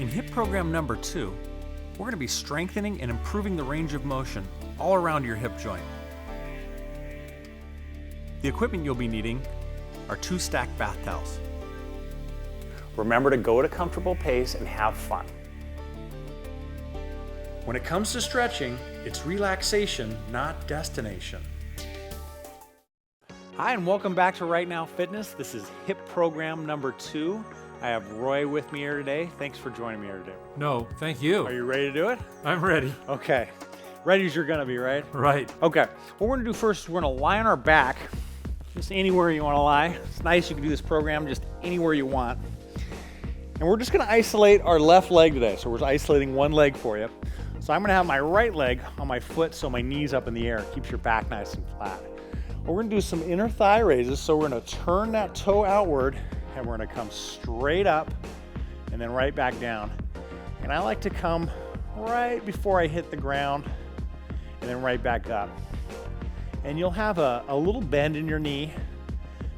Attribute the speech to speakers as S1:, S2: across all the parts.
S1: In hip program number 2, we're going to be strengthening and improving the range of motion all around your hip joint. The equipment you'll be needing are 2 stacked bath towels.
S2: Remember to go at a comfortable pace and have fun.
S1: When it comes to stretching, it's relaxation, not destination. Hi, and welcome back to Wright Now Fitness. This is hip program number 2. I have Roy with me here today. Thanks for joining me here today.
S3: No, thank you.
S1: Are you ready to do it?
S3: I'm ready.
S1: Okay. Ready as you're gonna be, right?
S3: Right.
S1: Okay. What we're gonna do first is we're gonna lie on our back, just anywhere you wanna lie. It's nice you can do this program just anywhere you want. And we're just gonna isolate our left leg today. So we're isolating one leg for you. So I'm gonna have my right leg on my foot so my knee's up in the air. It keeps your back nice and flat. We're gonna do some inner thigh raises. So we're gonna turn that toe outward and we're gonna come straight up and then right back down. And I like to come right before I hit the ground and then right back up. And you'll have a little bend in your knee.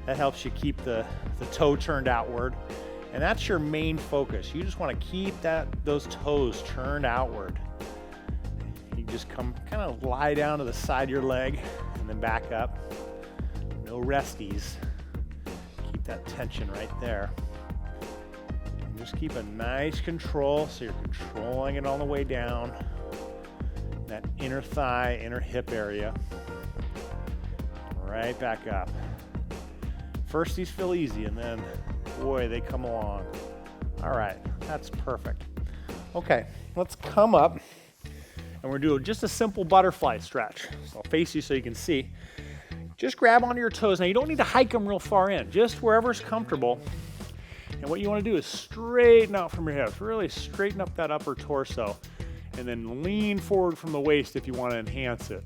S1: That helps you keep the toe turned outward. And that's your main focus. You just wanna keep those toes turned outward. You just come kind of lie down to the side of your leg and then back up. No resties. Keep that tension right there. And just keep a nice control so you're controlling it on the way down. That inner thigh, inner hip area. Right back up. First these feel easy and then, boy, they come along. All right, that's perfect. Okay, let's come up. And we're doing just a simple butterfly stretch. So I'll face you so you can see. Just grab onto your toes. Now you don't need to hike them real far in, just wherever's comfortable. And what you want to do is straighten out from your hips. Really straighten up that upper torso. And then lean forward from the waist if you want to enhance it.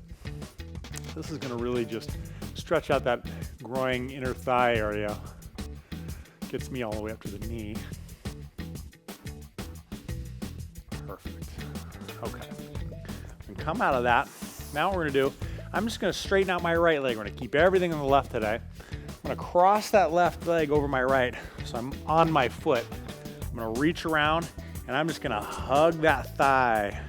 S1: This is going to really just stretch out that groin inner thigh area. Gets me all the way up to the knee. Perfect. Okay. Come out of that. Now what we're gonna do, I'm just gonna straighten out my right leg. We're gonna keep everything on the left today. I'm gonna cross that left leg over my right, so I'm on my foot. I'm gonna reach around, and I'm just gonna hug that thigh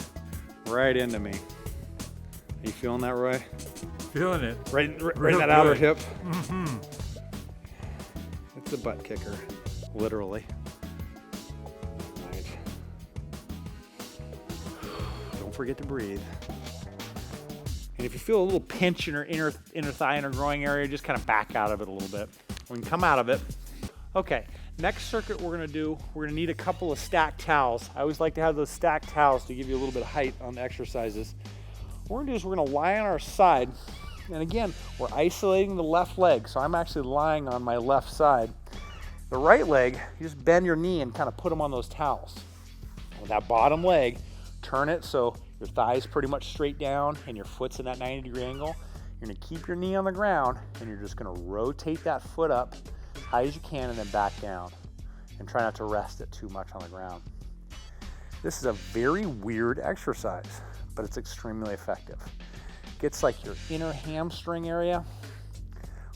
S1: right into me. Are you feeling that, Roy?
S3: Feeling it.
S1: Right in that outer hip?
S3: Mm-hmm.
S1: It's a butt kicker, literally. Right. Don't forget to breathe. And if you feel a little pinch in your inner thigh, inner groin area, just kind of back out of it a little bit. We can come out of it. Okay, next circuit we're gonna need a couple of stacked towels. I always like to have those stacked towels to give you a little bit of height on the exercises. What we're gonna do is we're gonna lie on our side. And again, we're isolating the left leg. So I'm actually lying on my left side. The right leg, you just bend your knee and kind of put them on those towels. With that bottom leg, turn it so your thigh's pretty much straight down and your foot's in that 90-degree angle. You're gonna keep your knee on the ground and you're just gonna rotate that foot up as high as you can and then back down. And try not to rest it too much on the ground. This is a very weird exercise, but it's extremely effective. It gets like your inner hamstring area.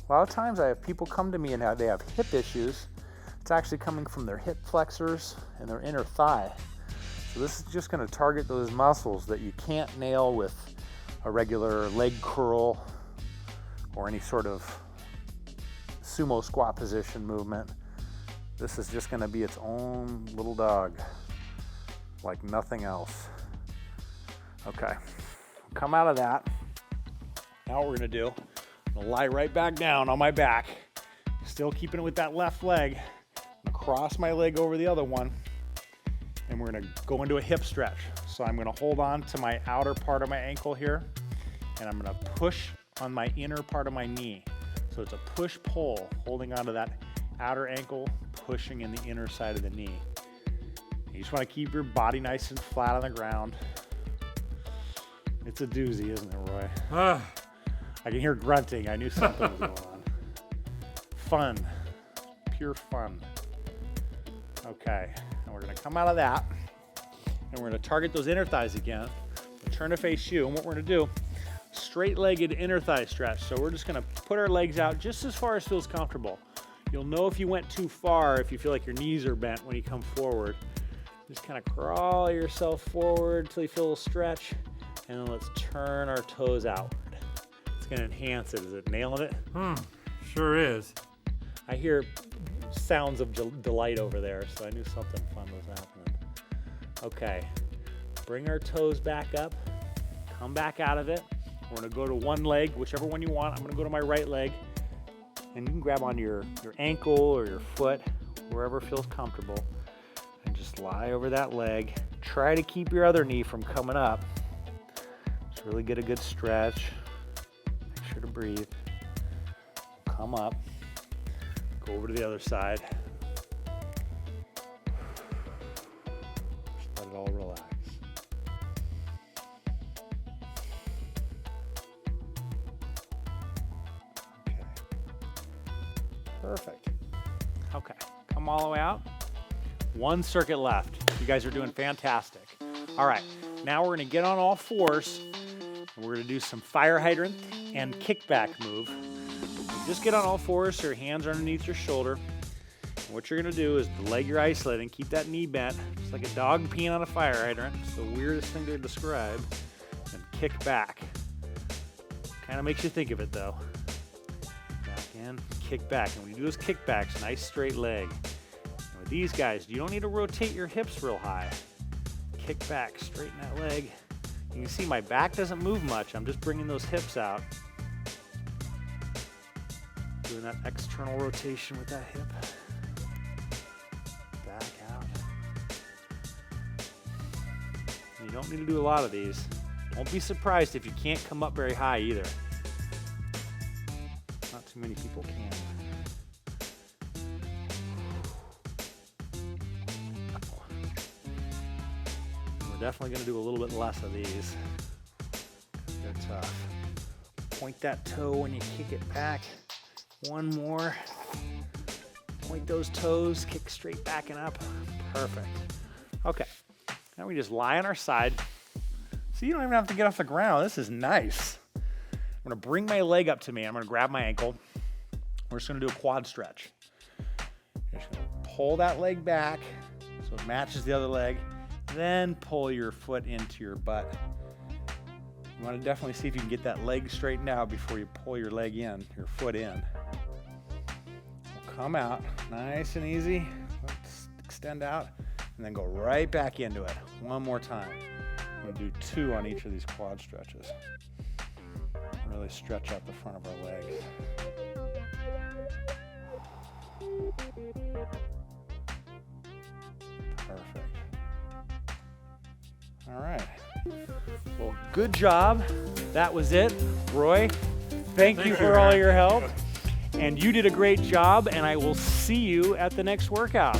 S1: A lot of times I have people come to me and they have hip issues. It's actually coming from their hip flexors and their inner thigh. So this is just going to target those muscles that you can't nail with a regular leg curl or any sort of sumo squat position movement. This is just going to be its own little dog, like nothing else. Okay, come out of that. Now what we're going to do, I'm going to lie right back down on my back, still keeping it with that left leg. I'm going to cross my leg over the other one. And we're gonna go into a hip stretch. So I'm gonna hold on to my outer part of my ankle here, and I'm gonna push on my inner part of my knee. So it's a push-pull, holding onto that outer ankle, pushing in the inner side of the knee. You just wanna keep your body nice and flat on the ground. It's a doozy, isn't it, Roy? I can hear grunting. I knew something was going on. Fun, pure fun. Okay. And we're gonna come out of that and we're gonna target those inner thighs again. We'll turn to face you, and what we're gonna do, straight-legged inner thigh stretch. So we're just gonna put our legs out just as far as feels comfortable. You'll know if you went too far, if you feel like your knees are bent when you come forward. Just kind of crawl yourself forward until you feel a little stretch, and then let's turn our toes outward. It's gonna enhance it. Is it nailing it?
S3: Sure is.
S1: I hear sounds of delight over there, so I knew something fun was happening. Okay, bring our toes back up, come back out of it. We're gonna go to one leg, whichever one you want. I'm gonna go to my right leg, and you can grab onto your ankle or your foot, wherever feels comfortable, and just lie over that leg. Try to keep your other knee from coming up. Just really get a good stretch. Make sure to breathe. Come up, go over to the other side. Just let it all relax. Okay. Perfect. Okay, come all the way out. One circuit left. You guys are doing fantastic. All right, now we're gonna get on all fours. And we're gonna do some fire hydrant and kickback move. Just get on all fours so your hands are underneath your shoulder. And what you're gonna do is the leg you're isolating, keep that knee bent, just like a dog peeing on a fire hydrant. It's the weirdest thing to describe. And kick back. Kind of makes you think of it though. Back in, kick back. And when you do those kickbacks, nice straight leg. And with these guys, you don't need to rotate your hips real high. Kick back, straighten that leg. You can see my back doesn't move much. I'm just bringing those hips out. Doing that external rotation with that hip. Back out. You don't need to do a lot of these. Don't be surprised if you can't come up very high either. Not too many people can. We're definitely going to do a little bit less of these. They're tough. Point that toe when you kick it back. One more. Point those toes, kick straight back and up. Perfect. Okay, now we just lie on our side. So you don't even have to get off the ground. This is nice. I'm gonna bring my leg up to me. I'm gonna grab my ankle. We're just gonna do a quad stretch. You're just gonna pull that leg back so it matches the other leg. Then pull your foot into your butt. You wanna definitely see if you can get that leg straightened out before you pull your leg in, your foot in. Come out, nice and easy. Let's extend out, and then go right back into it. One more time. I'm gonna do 2 on each of these quad stretches. Really stretch out the front of our legs. Perfect. All right. Well, good job. That was it. Roy, thank you for all your help. And you did a great job, and I will see you at the next workout.